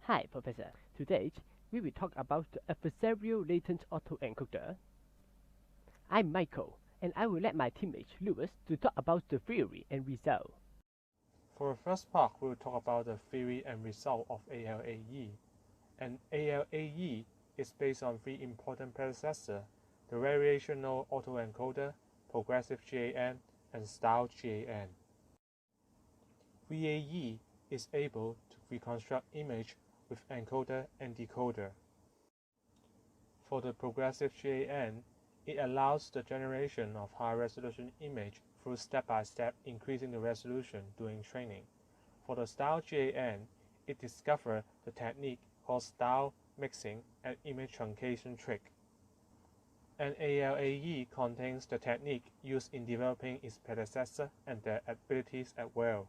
Hi, Professor. Today, we will talk about the adversarial latent autoencoder. I'm Michael, and I will let my teammate Lewis to talk about the theory and result. For the first part, we will talk about the theory and result of ALAE. And ALAE is based on three important predecessors: the variational autoencoder, progressive GAN, and style GAN. VAE is able to reconstruct image with encoder and decoder. For the progressive GAN, it allows the generation of high-resolution image through step-by-step increasing the resolution during training. For the style GAN, it discovered the technique called style mixing and image truncation trick. And ALAE contains the technique used in developing its predecessor and their abilities as well.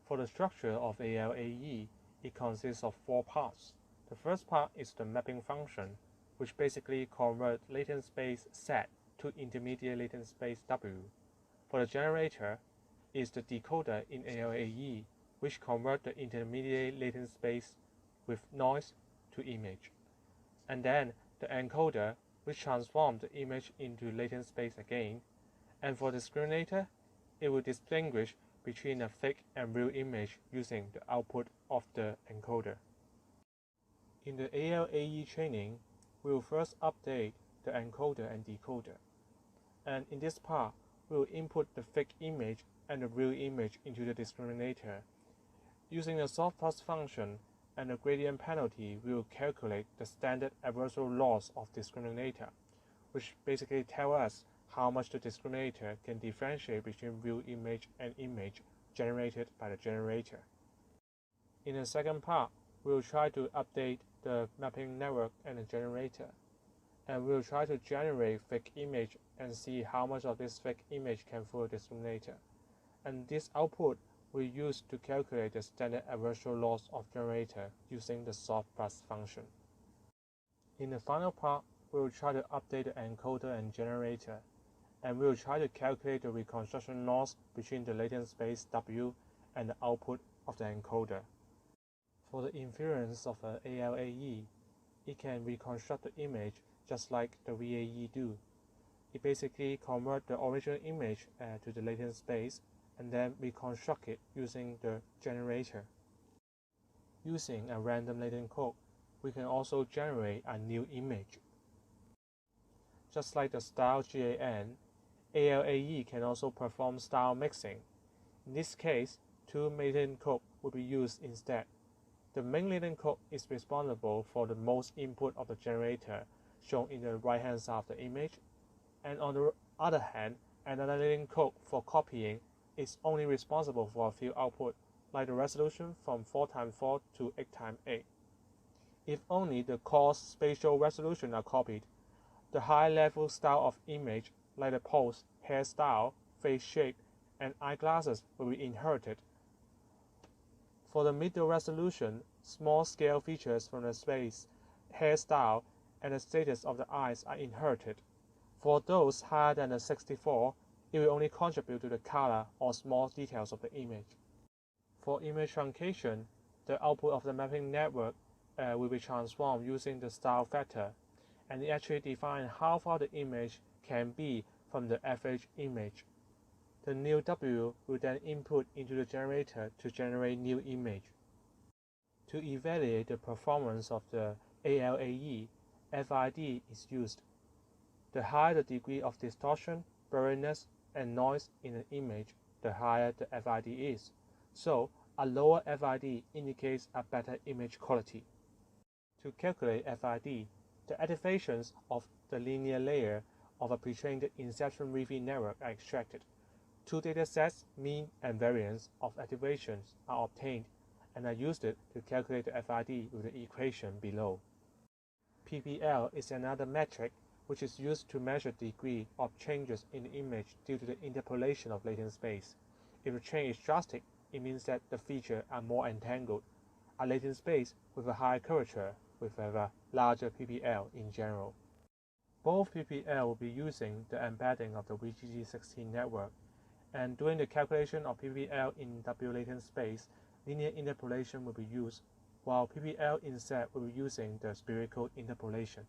For the structure of ALAE, it consists of four parts. The first part is the mapping function, which basically converts latent space Z to intermediate latent space W. For the generator, is the decoder in ALAE, which converts the intermediate latent space with noise to image. And then the encoder, which transforms the image into latent space again. And for the discriminator, it will distinguish between a fake and real image using the output of the encoder. In the ALAE training, we will first update the encoder and decoder. And in this part, we will input the fake image and the real image into the discriminator. Using the soft plus function and the gradient penalty, we will calculate the standard adversarial loss of discriminator, which basically tells us how much the discriminator can differentiate between real image and image generated by the generator. In the second part, we will try to update the mapping network and the generator, and we will try to generate fake image and see how much of this fake image can fool the discriminator. And this output we use to calculate the standard adversarial loss of generator using the soft plus function. In the final part, we will try to update the encoder and generator, and we will try to calculate the reconstruction loss between the latent space W and the output of the encoder. For the inference of an ALAE, it can reconstruct the image just like the VAE do. It basically converts the original image to the latent space and then reconstruct it using the generator. Using a random latent code, we can also generate a new image. Just like the style GAN, ALAE can also perform style mixing. In this case, two latent codes will be used instead. The main latent code is responsible for the most input of the generator, shown in the right-hand side of the image, and on the other hand, another latent code for copying is only responsible for a few outputs, like the resolution from 4x4 to 8x8. If only the coarse spatial resolution are copied, the high-level style of image, like the pose, hairstyle, face shape, and eyeglasses, will be inherited. For the middle resolution, small-scale features from the face, hairstyle, and the status of the eyes are inherited. For those higher than the 64, it will only contribute to the color or small details of the image. For image truncation, the output of the mapping network will be transformed using the style factor, and it actually defines how far the image can be from the FH image. The new W will then input into the generator to generate new image. To evaluate the performance of the ALAE, FID is used. The higher the degree of distortion, blurriness, and noise in an image, the higher the FID is. So, a lower FID indicates a better image quality. To calculate FID, the activations of the linear layer of a pre-trained Inception Wi-Fi network are extracted. Two datasets, mean and variance of activations, are obtained and are used to calculate the FID with the equation below. PPL is another metric which is used to measure the degree of changes in the image due to the interpolation of latent space. If the change is drastic, it means that the features are more entangled. A latent space with a higher curvature with a larger PPL in general. Both PPL will be using the embedding of the VGG16 network, and during the calculation of PPL in W latent space, linear interpolation will be used while PPL instead will be using the spherical interpolation.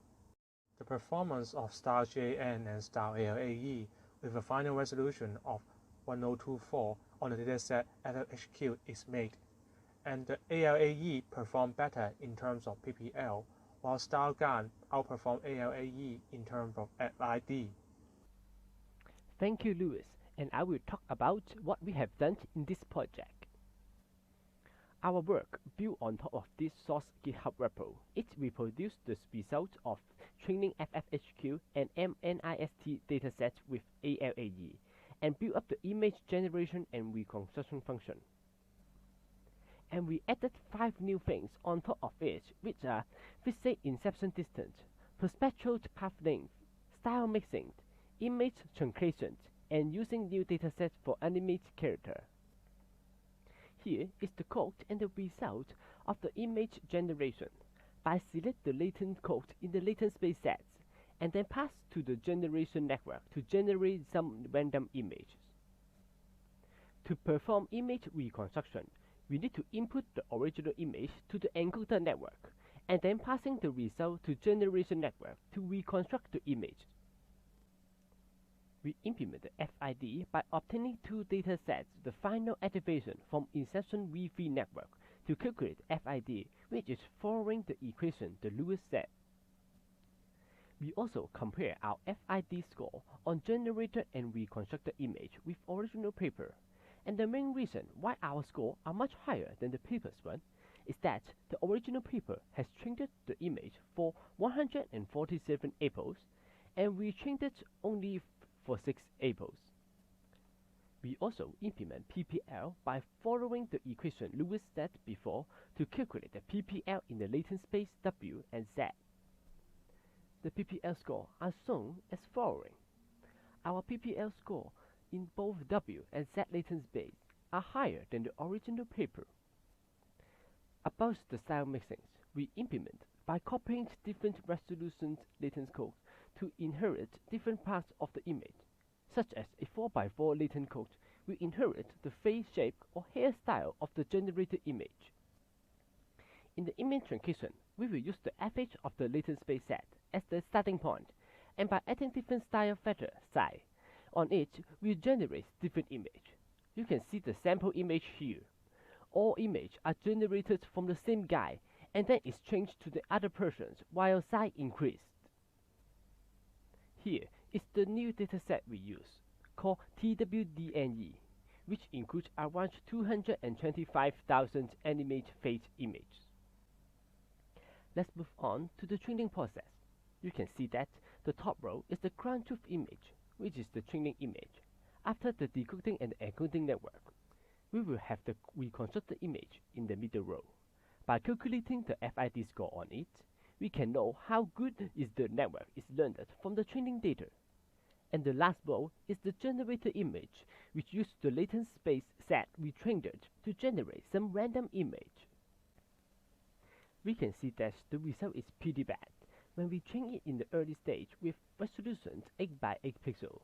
The performance of style GAN and style ALAE with a final resolution of 1024 on the dataset FFHQ is made, and the ALAE performed better in terms of PPL, while style GAN outperformed ALAE in terms of FID. Thank you, Louis, and I will talk about what we have done in this project. Our work built on top of this source GitHub repo. It reproduced the results of training FFHQ and MNIST datasets with ALAE, and built up the image generation and reconstruction function. And we added 5 new things on top of it, which are Frechet inception distance, perceptual path length, style mixing, image truncation, and using new datasets for animate character. Here is the code and the result of the image generation. By select the latent code in the latent space sets, and then pass to the generation network to generate some random images. To perform image reconstruction, we need to input the original image to the encoder network, and then passing the result to generation network to reconstruct the image. We implement the FID by obtaining 2 datasets, the final activation from Inception V3 network to calculate FID, which is following the equation the Lewis said. We also compare our FID score on generated and reconstructed image with original paper. And the main reason why our score are much higher than the paper's one is that the original paper has trained the image for 147 apples, and we trained it only for 6 apples. We also implement PPL by following the equation Lewis said before to calculate the PPL in the latent space W and Z. The PPL score are shown as following. Our PPL score in both W and Z latent space are higher than the original paper. About the style mixings, we implement by copying different resolution latent code to inherit different parts of the image, such as a 4x4 latent code will inherit the face shape or hairstyle of the generated image. In the image truncation, we will use the FH of the latent space set as the starting point, and by adding different style factor psi on it, we generate different image. You can see the sample image here. All images are generated from the same guy, and then is changed to the other persons while psi increased. Here is the new dataset we use, called TWDNE, which includes around 225,000 animate face images. Let's move on to the training process. You can see that the top row is the ground truth image, which is the training image. After the decoding and encoding network, we will have the reconstructed image in the middle row. By calculating the FID score on it, we can know how good is the network is learned from the training data. And the last row is the generated image, which uses the latent space set we trained it to generate some random image. We can see that the result is pretty bad when we train it in the early stage with resolution 8x8 pixels.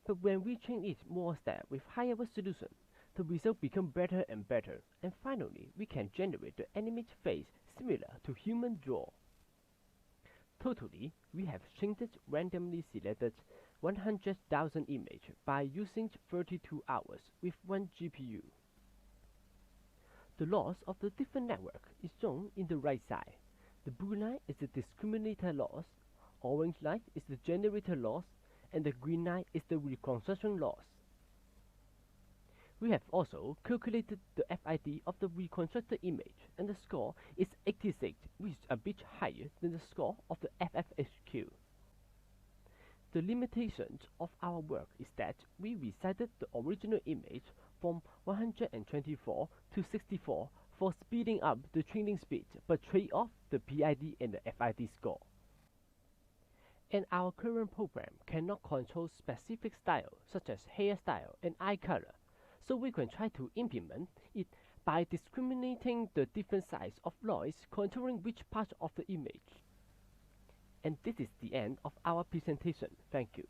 But when we train it more steps with higher resolution, the result becomes better and better, and finally we can generate the animate face similar to human draw. Totally, we have trained randomly selected 100,000 images by using 32 hours with 1 GPU. The loss of the different network is shown in the right side. The blue line is the discriminator loss, orange line is the generator loss, and the green line is the reconstruction loss. We have also calculated the FID of the reconstructed image, and the score is 86, which is a bit higher than the score of the FFHQ. The limitations of our work is that we resized the original image from 124 to 64 for speeding up the training speed, but trade off the PID and the FID score. And our current program cannot control specific styles such as hairstyle and eye color, so we can try to implement it by discriminating the different size of noise controlling which part of the image. And this is the end of our presentation. Thank you.